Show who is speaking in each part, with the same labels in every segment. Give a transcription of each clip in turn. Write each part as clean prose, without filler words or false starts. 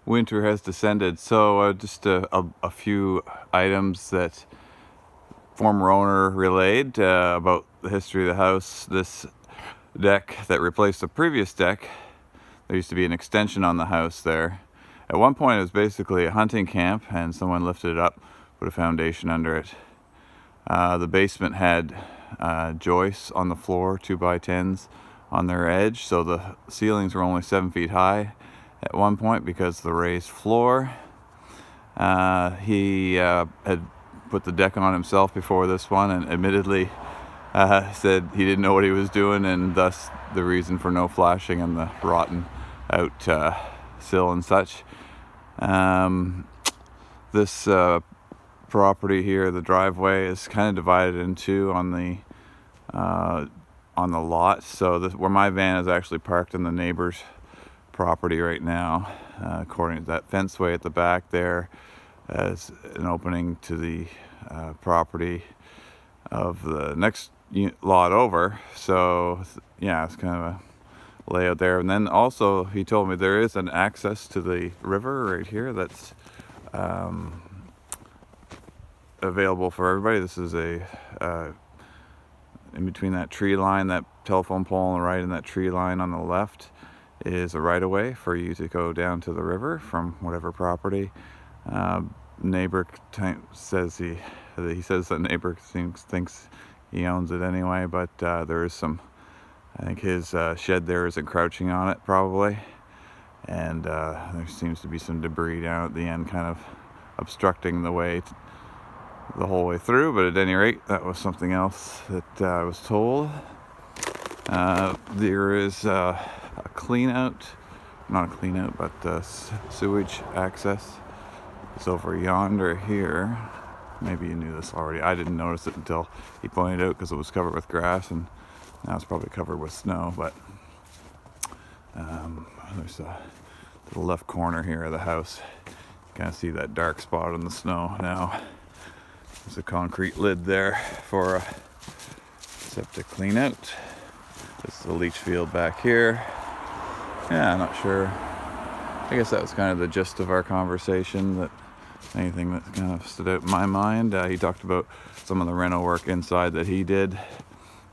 Speaker 1: winter has descended. So just a few items that former owner relayed about the history of the house. This deck that replaced the previous deck, there used to be an extension on the house there. At one point it was basically a hunting camp, and someone lifted it up, put a foundation under it. The basement had joists on the floor, 2x10s on their edge, so the ceilings were only 7 feet high at one point because of the raised floor. He had put the deck on himself before this one, and admittedly said he didn't know what he was doing, and thus the reason for no flashing and the rotten out sill and such. This property here, the driveway, is kind of divided in two on the lot. So where my van is actually parked in the neighbor's property right now, according to that fenceway at the back there as an opening to the property of the next lot over. So yeah, it's kind of a layout there. And then also he told me there is an access to the river right here that's available for everybody. This is a in between that tree line, that telephone pole on the right and that tree line on the left is a right-of-way for you to go down to the river from whatever property. Neighbor says he says that neighbor thinks he owns it anyway, but there is some, I think his shed there is encroaching on it probably, and there seems to be some debris down at the end kind of obstructing the way the whole way through. But at any rate, that was something else that I was told. There is a clean out, not a clean out, but sewage access. It's over yonder here. Maybe you knew this already. I didn't notice it until he pointed it out because it was covered with grass, and now it's probably covered with snow. But there's the left corner here of the house. You kind of see that dark spot on the snow now. There's a concrete lid there for a septic clean out. This is the leach field back here. Yeah, I'm not sure. I guess that was kind of the gist of our conversation. That anything that kind of stood out in my mind. He talked about some of the reno work inside that he did.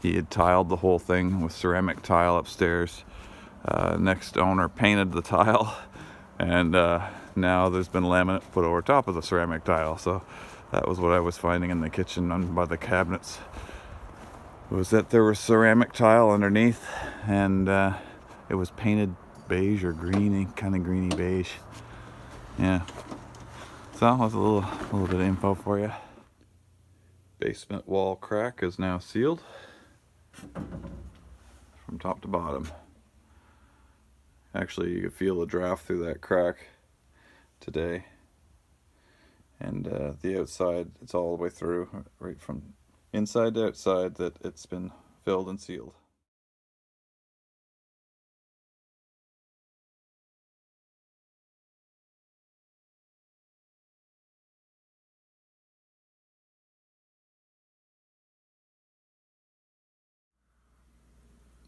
Speaker 1: He had tiled the whole thing with ceramic tile upstairs. Next owner painted the tile, and now there's been laminate put over top of the ceramic tile. So that was what I was finding in the kitchen by the cabinets, was that there was ceramic tile underneath, and it was painted beige or greeny, kind of greeny beige. Yeah. So that's a little bit of info for you. Basement wall crack is now sealed from top to bottom. Actually, you could feel the draft through that crack today. And the outside, it's all the way through, right from inside to outside, that it's been filled and sealed.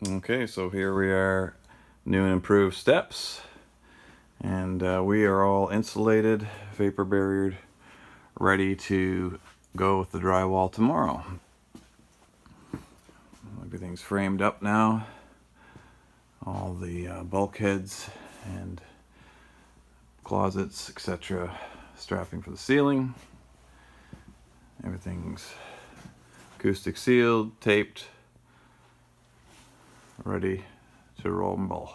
Speaker 1: Okay, so here we are, new and improved steps, and we are all insulated, vapor barriered, ready to go with the drywall tomorrow. Everything's framed up now, all the bulkheads and closets, etc., strapping for the ceiling. Everything's acoustic sealed, taped, ready to rumble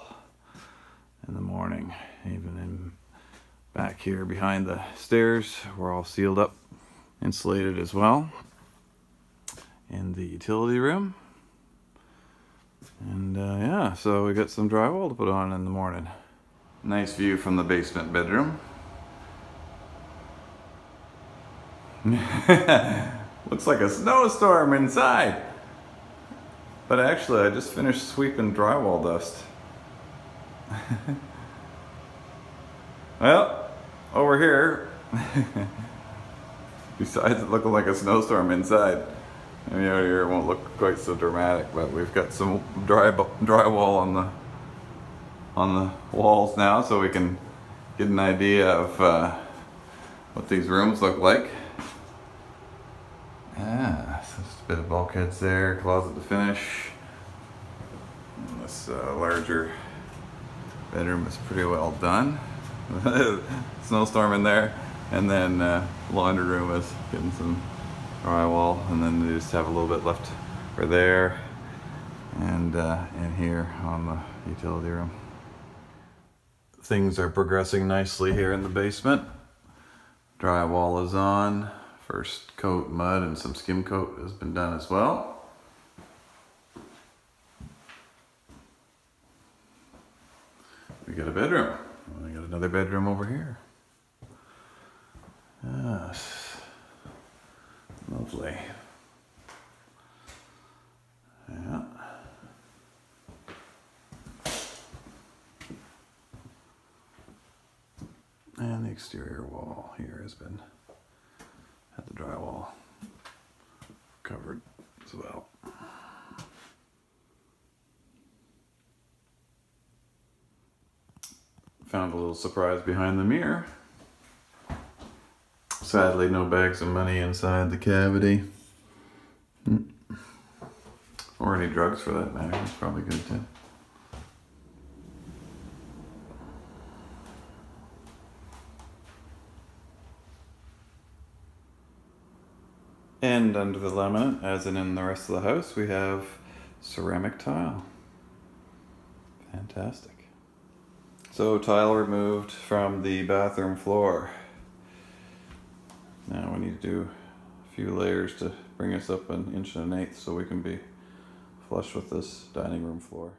Speaker 1: in the morning. Even in back here behind the stairs, we're all sealed up, insulated as well. In the utility room. And yeah, so we got some drywall to put on in the morning. Nice view from the basement bedroom. Looks like a snowstorm inside. But actually, I just finished sweeping drywall dust. Well, over here, besides it looking like a snowstorm inside, maybe out here it won't look quite so dramatic, but we've got some drywall on the walls now, so we can get an idea of what these rooms look like. So just a bit of bulkheads there, closet to finish. And this larger bedroom is pretty well done. Snowstorm in there. And then laundry room is getting some drywall, and then they just have a little bit left for there, and in here on the utility room. Things are progressing nicely here in the basement. Drywall is on. First coat mud and some skim coat has been done as well. We got a bedroom. We got another bedroom over here. Yes. Lovely. Yeah. And the exterior wall here has been, had the drywall covered as well. Found a little surprise behind the mirror. Sadly, no bags of money inside the cavity. Or any drugs for that matter. It's probably good too. And under the laminate, as in the rest of the house, we have ceramic tile. Fantastic. So tile removed from the bathroom floor. Now we need to do a few layers to bring us up 1 1/8 inches so we can be flush with this dining room floor.